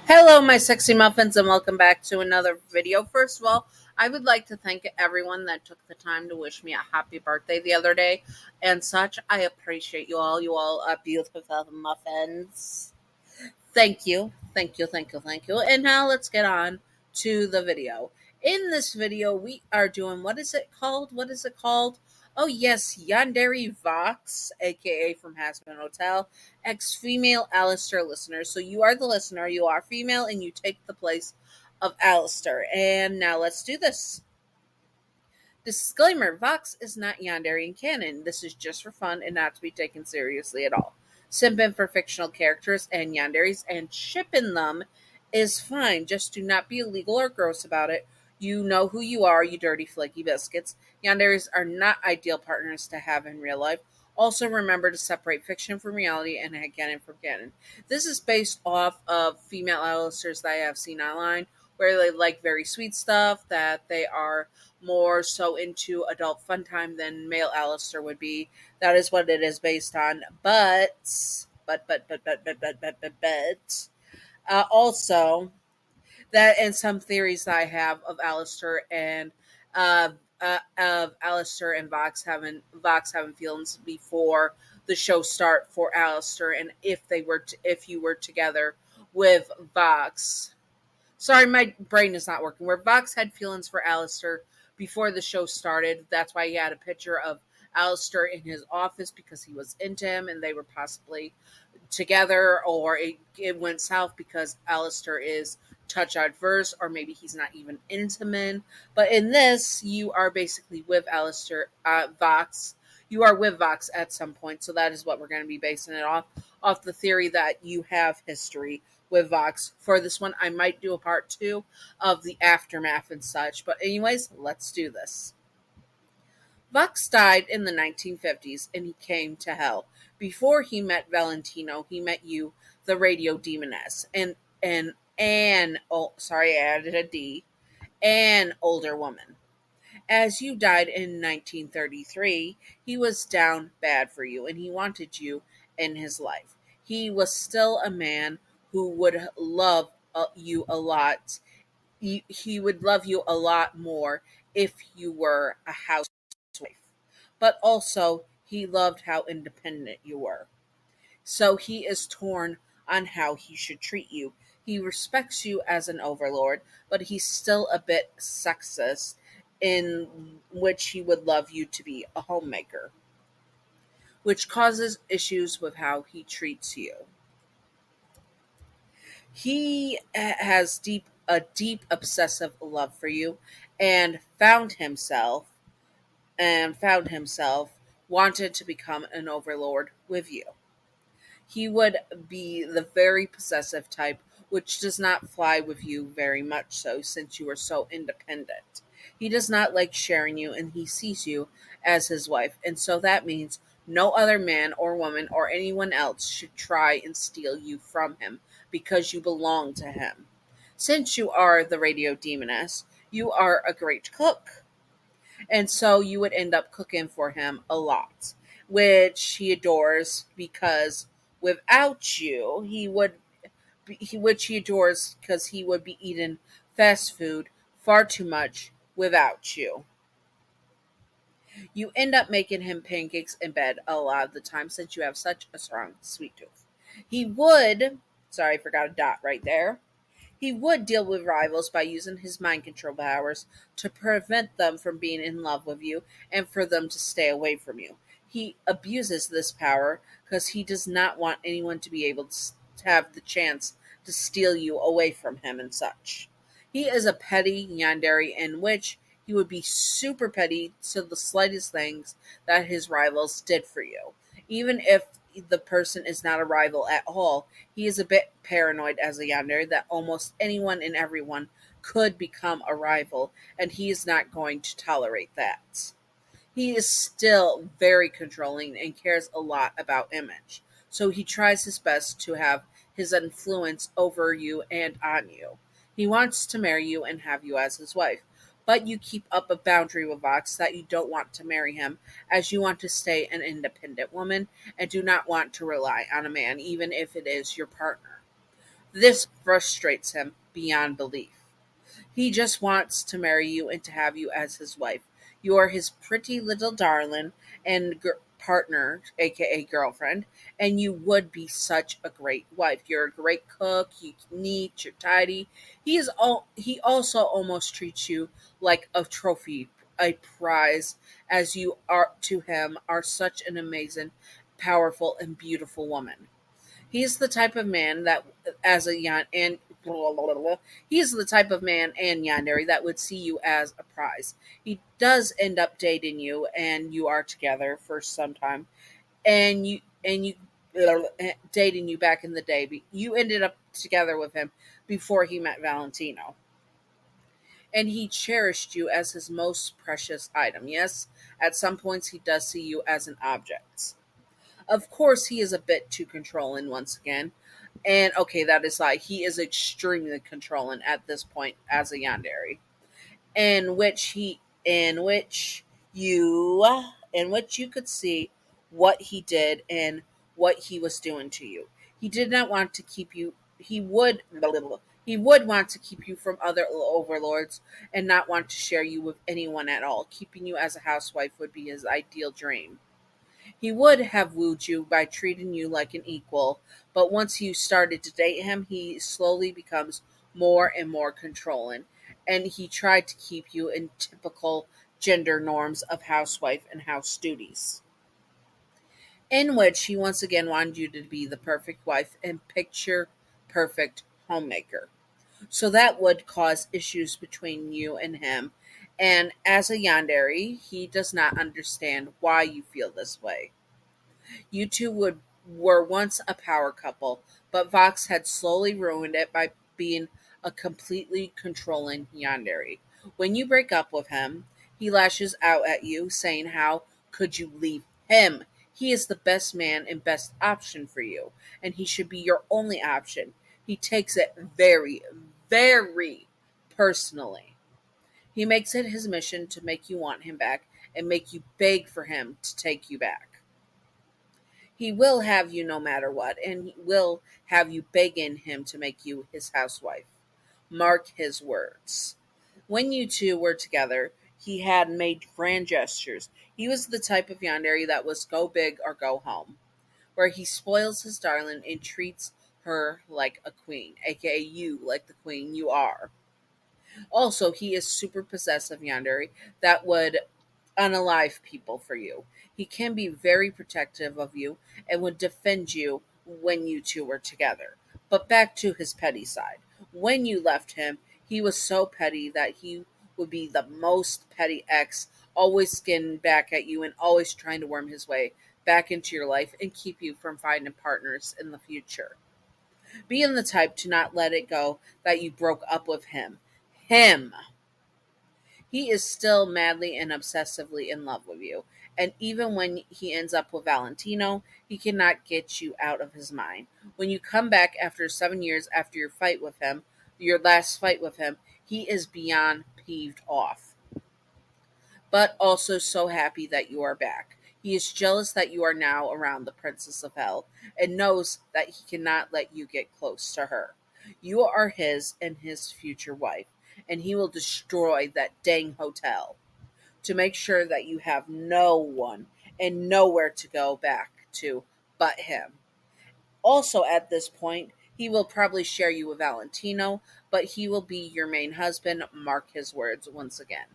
Hello, my sexy muffins, and welcome back to another video. First of all, I would like to thank everyone that took the time to wish me a happy birthday the other day and such. I appreciate you all. You all are beautiful muffins. Thank you. Thank you. Thank you. Thank you. And now let's get on to the video. In this video, we are doing, what is it called? What is it called? Oh, yes, Yandere Vox, aka from Hazbin Hotel, ex female Alastor listener. So you are the listener, you are female, and you take the place of Alastor. And now let's do this. Disclaimer: Vox is not Yandere in canon. This is just for fun and not to be taken seriously at all. Simping for fictional characters and Yanderes and shipping them is fine. Just do not be illegal or gross about it. You know who you are, you dirty flaky biscuits. Yanderes are not ideal partners to have in real life. Also, remember to separate fiction from reality and headcanon from canon. This is based off of female Alistors that I have seen online, where they like very sweet stuff, that they are more so into adult fun time than male Alastor would be. That is what it is based on. Also, that and some theories that I have of Alastor and Vox having feelings before the show start for Alastor, and if you were together with Vox. Sorry, my brain is not working. Where Vox had feelings for Alastor before the show started. That's why he had a picture of Alastor in his office because he was into him and they were possibly together, or it went south because Alastor is touch adverse, or maybe he's not even into men. But in this, you are basically with Alastor, Vox. You are with Vox at some point, so that is what we're going to be basing it off the theory that you have history with Vox. For this one, I might do a part 2 of the aftermath and such. But anyways, let's do this. Vox died in the 1950s and he came to hell. Before he met Valentino, he met you, the radio demoness, sorry, I added a D, an older woman. As you died in 1933, he was down bad for you and he wanted you in his life. He was still a man who would love you a lot. He would love you a lot more if you were a housewife. But also, he loved how independent you were. So he is torn on how he should treat you. He respects you as an overlord, but he's still a bit sexist, in which he would love you to be a homemaker, which causes issues with how he treats you. He has a deep obsessive love for you, and found himself wanted to become an overlord with you. He would be the very possessive type, which does not fly with you very much so, since you are so independent. He does not like sharing you, and he sees you as his wife, and so that means no other man or woman or anyone else should try and steal you from him because you belong to him. Since you are the radio demoness, you are a great cook, and so you would end up cooking for him a lot, which he adores because without you, which he adores because he would be eating fast food far too much without you. You end up making him pancakes in bed a lot of the time since you have such a strong sweet tooth. He would, sorry, I forgot a dot right there. He would deal with rivals by using his mind control powers to prevent them from being in love with you and for them to stay away from you. He abuses this power because he does not want anyone to be able to have the chance to steal you away from him and such. He is a petty yandere in which he would be super petty to the slightest things that his rivals did for you. Even if the person is not a rival at all, he is a bit paranoid as a yandere that almost anyone and everyone could become a rival, and he is not going to tolerate that. He is still very controlling and cares a lot about image, so he tries his best to have his influence over you and on you. He wants to marry you and have you as his wife, but you keep up a boundary with Vox that you don't want to marry him, as you want to stay an independent woman and do not want to rely on a man, even if it is your partner. This frustrates him beyond belief. He just wants to marry you and to have you as his wife. You are his pretty little darling and partner, aka girlfriend, and you would be such a great wife. You're a great cook. You neat. You're tidy. He also almost treats you like a trophy, a prize, as you are to him are such an amazing, powerful, and beautiful woman. He's the type of man that, as a yan and blah, blah, blah, blah, he's the type of man and yandere that would see you as a prize. He does end up dating you, and you are together for some time, and you dating you back in the day. You ended up together with him before he met Valentino, and he cherished you as his most precious item. Yes, at some points he does see you as an object. Of course, he is a bit too controlling once again. And okay, that is like he is extremely controlling at this point as a yandere, in which you in which you could see what he did and what he was doing to you. He did not want to keep you. He would want to keep you from other overlords and not want to share you with anyone at all. Keeping you as a housewife would be his ideal dream. He would have wooed you by treating you like an equal, but once you started to date him, he slowly becomes more and more controlling, and he tried to keep you in typical gender norms of housewife and house duties, in which he once again wanted you to be the perfect wife and picture perfect homemaker. So that would cause issues between you and him. And as a yandere, he does not understand why you feel this way. You two were once a power couple, but Vox had slowly ruined it by being a completely controlling yandere. When you break up with him, he lashes out at you, saying, "How could you leave him? He is the best man and best option for you, and he should be your only option." He takes it very, very personally. He makes it his mission to make you want him back and make you beg for him to take you back. He will have you no matter what, and he will have you begging him to make you his housewife. Mark his words. When you two were together, he had made grand gestures. He was the type of yandere that was go big or go home, where he spoils his darling and treats her like a queen, aka you like the queen you are. Also, he is super possessive yandere that would unalive people for you. He can be very protective of you and would defend you when you two were together. But back to his petty side. When you left him, he was so petty that he would be the most petty ex, always skinning back at you and always trying to worm his way back into your life and keep you from finding partners in the future. Being the type to not let it go that you broke up with him. Him. He is still madly and obsessively in love with you. And even when he ends up with Valentino, he cannot get you out of his mind. When you come back after 7 years after your last fight with him, he is beyond peeved off, but also so happy that you are back. He is jealous that you are now around the Princess of Hell and knows that he cannot let you get close to her. You are his and his future wife, and he will destroy that dang hotel to make sure that you have no one and nowhere to go back to but him. Also, at this point, he will probably share you with Valentino, but he will be your main husband. Mark his words once again.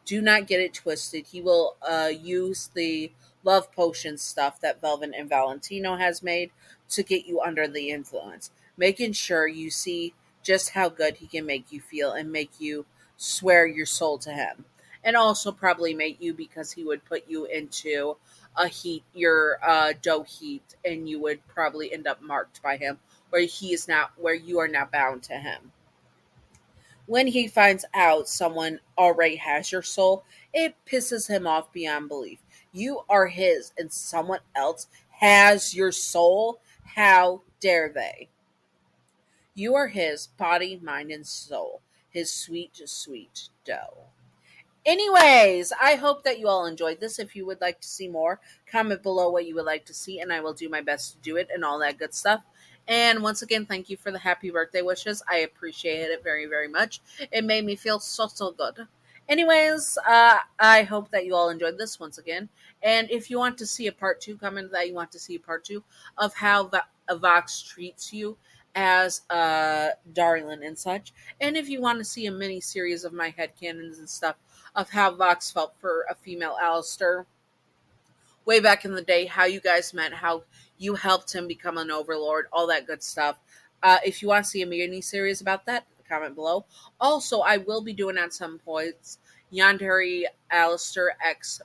Do not get it twisted. He will use the love potion stuff that Velvet and Valentino has made to get you under the influence, making sure you see just how good he can make you feel and make you swear your soul to him. And also probably make you because he would put you into your dough heat, and you would probably end up marked by him, where you are now bound to him. When he finds out someone already has your soul, it pisses him off beyond belief. You are his and someone else has your soul? How dare they? You are his body, mind, and soul. His sweet, sweet dough. Anyways, I hope that you all enjoyed this. If you would like to see more, comment below what you would like to see, and I will do my best to do it and all that good stuff. And once again, thank you for the happy birthday wishes. I appreciate it very, very much. It made me feel so, so good. Anyways, I hope that you all enjoyed this once again. And if you want to see a part two, comment that you want to see a part two of how Vox treats you as darling and such. And if you want to see a mini series of my headcanons and stuff of how Vox felt for a female Alastor way back in the day, how you guys met, how you helped him become an overlord, all that good stuff. If you want to see a mini series about that, comment below. Also, I will be doing at some points Yandere Alastor X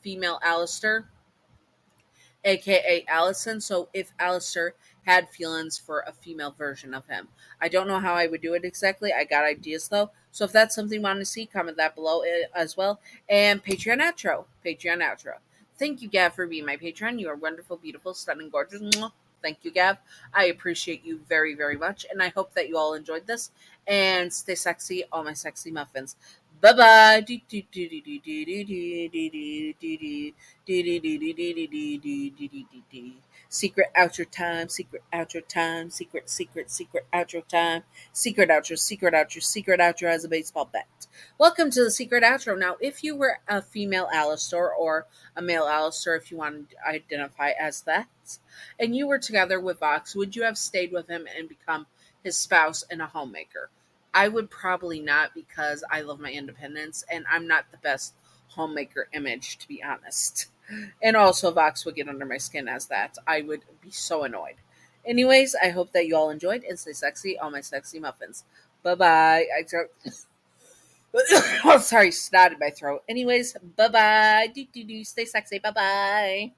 female Alastor, aka Allison. So if Alastor had feelings for a female version of him, I don't know how I would do it exactly. I got ideas though. So if that's something you want to see, comment that below as well. And Patreon outro. Patreon outro. Thank you, Gav, for being my patron. You are wonderful, beautiful, stunning, gorgeous. Mwah. Thank you, Gav. I appreciate you very, very much. And I hope that you all enjoyed this. And stay sexy, all my sexy muffins. Bye bye. Secret outro time, secret outro time, secret outro time, secret outro as a baseball bat. Welcome to the secret outro. Now, if you were a female Alastor or a male Alastor, if you want to identify as that, and you were together with Vox, would you have stayed with him and become his spouse and a homemaker? I would probably not, because I love my independence and I'm not the best homemaker image, to be honest. And also, Vox would get under my skin as that. I would be so annoyed. Anyways, I hope that you all enjoyed, and stay sexy, all my sexy muffins. Bye bye. Oh, sorry, snot in my throat. Anyways, bye bye. Stay sexy. Bye bye.